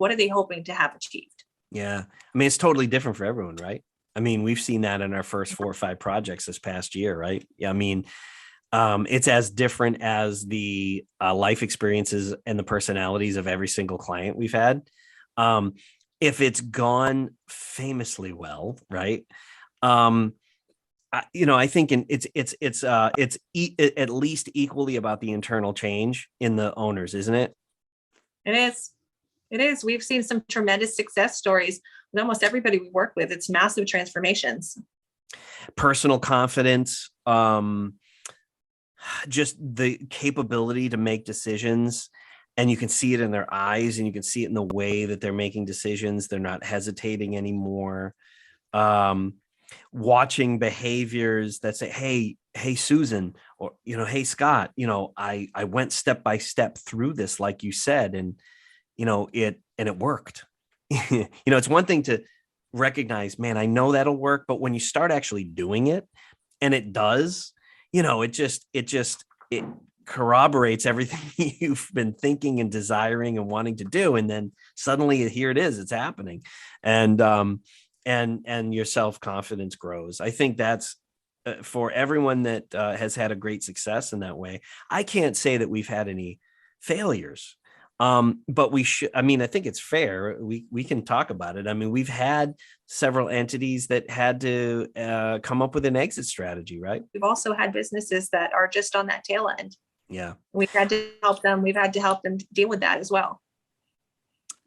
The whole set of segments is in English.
What are they hoping to have achieved? Yeah. I mean, it's totally different for everyone, right? I mean, we've seen that in our first 4 or 5 projects this past year, right? Yeah. I mean, it's as different as the life experiences and the personalities of every single client we've had. Um, if it's gone famously well, right? Um, I think it's at least equally about the internal change in the owners, isn't it? It is. It is. We've seen some tremendous success stories with almost everybody we work with. It's massive transformations. Personal confidence, just the capability to make decisions, and you can see it in their eyes, and you can see it in the way that they're making decisions. They're not hesitating anymore. Um, Watching behaviors that say, hey Susan, or hey Scott, I went step by step through this, like you said, and it worked. It's one thing to recognize, man, I know that'll work, but when you start actually doing it and it does, it corroborates everything you've been thinking and desiring and wanting to do, and then suddenly here it is, it's happening. And your self-confidence grows. I think that's for everyone that has had a great success in that way. I can't say that we've had any failures. But we should, I mean, I think it's fair. We can talk about it. I mean, we've had several entities that had to come up with an exit strategy, right? We've also had businesses that are just on that tail end. Yeah. We've had to help them. We've had to help them deal with that as well.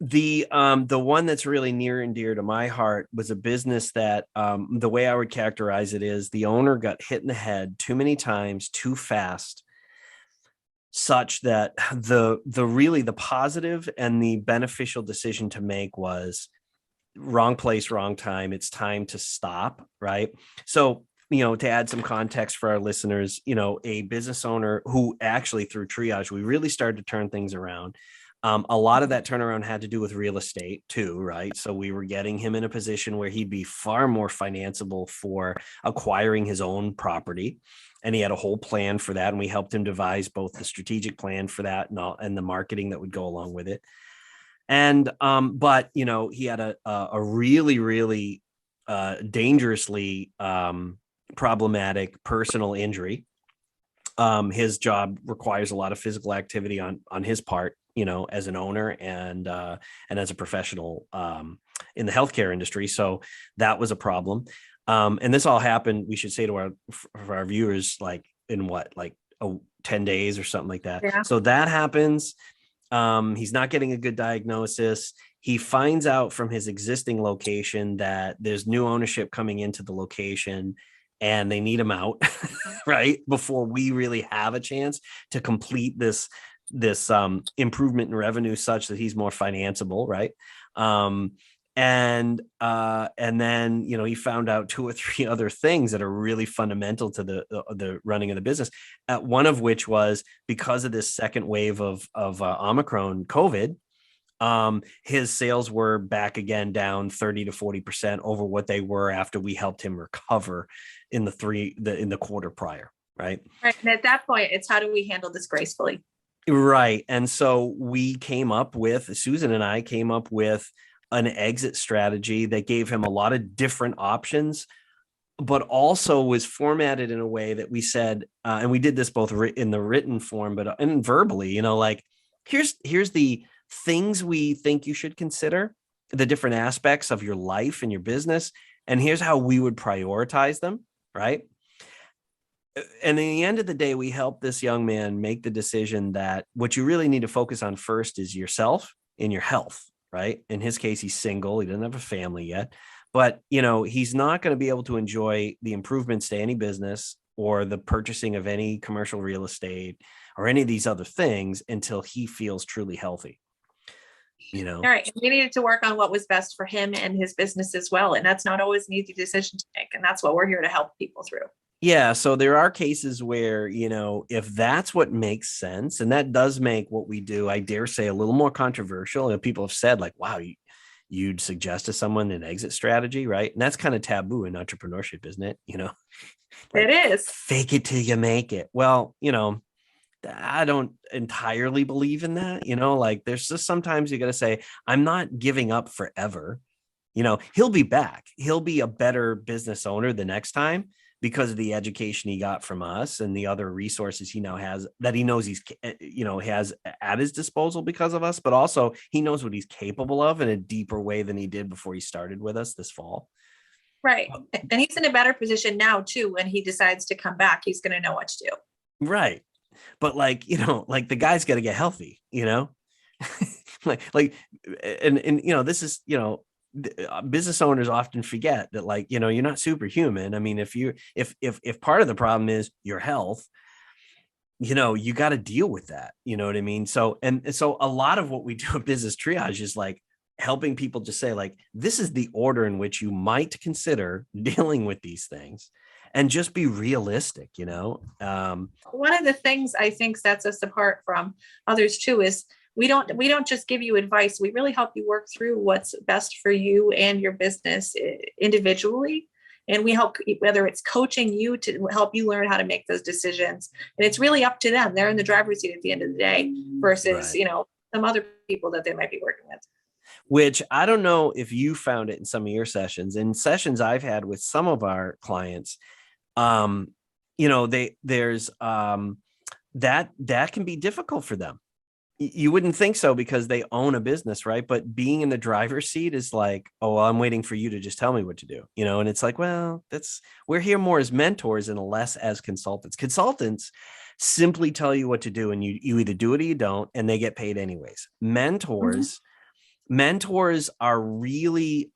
The one that's really near and dear to my heart was a business that the way I would characterize it is the owner got hit in the head too many times, too fast, such that the positive and the beneficial decision to make was wrong place, wrong time. It's time to stop, right? So, to add some context for our listeners, a business owner who actually through triage, we really started to turn things around. A lot of that turnaround had to do with real estate too, right? So we were getting him in a position where he'd be far more financeable for acquiring his own property. And he had a whole plan for that. And we helped him devise both the strategic plan for that and the marketing that would go along with it. And, but, he had a really, really dangerously problematic personal injury. His job requires a lot of physical activity on his part, as an owner and as a professional in the healthcare industry. So that was a problem. And this all happened, we should say to our viewers, like in 10 days or something like that. Yeah. So that happens. He's not getting a good diagnosis. He finds out from his existing location that there's new ownership coming into the location and they need him out right before we really have a chance to complete this improvement in revenue such that he's more financeable, right? And then he found out 2 or 3 other things that are really fundamental to the running of the business. One of which was because of this second wave of Omicron COVID, his sales were back again down 30 to 40% over what they were after we helped him recover in the quarter prior, right? Right. And at that point, it's how do we handle this gracefully? Right. And so Susan and I came up with an exit strategy that gave him a lot of different options, but also was formatted in a way that we said, and we did this both in the written form, and verbally, here's the things we think you should consider, the different aspects of your life and your business, and here's how we would prioritize them, right? And in the end of the day, we helped this young man make the decision that what you really need to focus on first is yourself and your health, right? In his case, he's single. He doesn't have a family yet, but he's not going to be able to enjoy the improvements to any business or the purchasing of any commercial real estate or any of these other things until he feels truly healthy. All right. We needed to work on what was best for him and his business as well. And that's not always an easy decision to make. And that's what we're here to help people through. Yeah. So there are cases where, if that's what makes sense, and that does make what we do, I dare say, a little more controversial. And people have said like, wow, you'd suggest to someone an exit strategy, right? And that's kind of taboo in entrepreneurship, isn't it? It is. Fake it till you make it. Well, I don't entirely believe in that. Like there's just sometimes you got to say, I'm not giving up forever. He'll be back. He'll be a better business owner the next time because of the education he got from us and the other resources he now has that he knows has at his disposal because of us, but also he knows what he's capable of in a deeper way than he did before he started with us this fall. Right. And he's in a better position now too. When he decides to come back, he's going to know what to do. Right. But like the guy's got to get healthy, like, and this is, business owners often forget that, like, you're not superhuman. I mean, if part of the problem is your health, you got to deal with that. You know what I mean? So a lot of what we do at Business Triage is like helping people just say, like, this is the order in which you might consider dealing with these things, and just be realistic. One of the things I think sets us apart from others too is we don't just give you advice. We really help you work through what's best for you and your business individually. And we help, whether it's coaching you to help you learn how to make those decisions. And it's really up to them. They're in the driver's seat at the end of the day versus, Right. Some other people that they might be working with. Which I don't know if you found it in some of your sessions. In sessions I've had with some of our clients, there's that can be difficult for them. You wouldn't think so because they own a business, right? But being in the driver's seat is like, oh, well, I'm waiting for you to just tell me what to do, and it's like, well, we're here more as mentors and less as consultants. Consultants simply tell you what to do, and you either do it or you don't, and they get paid anyways. Mentors are really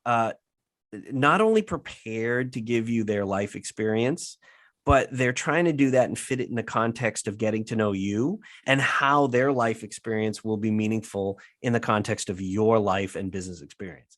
not only prepared to give you their life experience, but they're trying to do that and fit it in the context of getting to know you and how their life experience will be meaningful in the context of your life and business experience.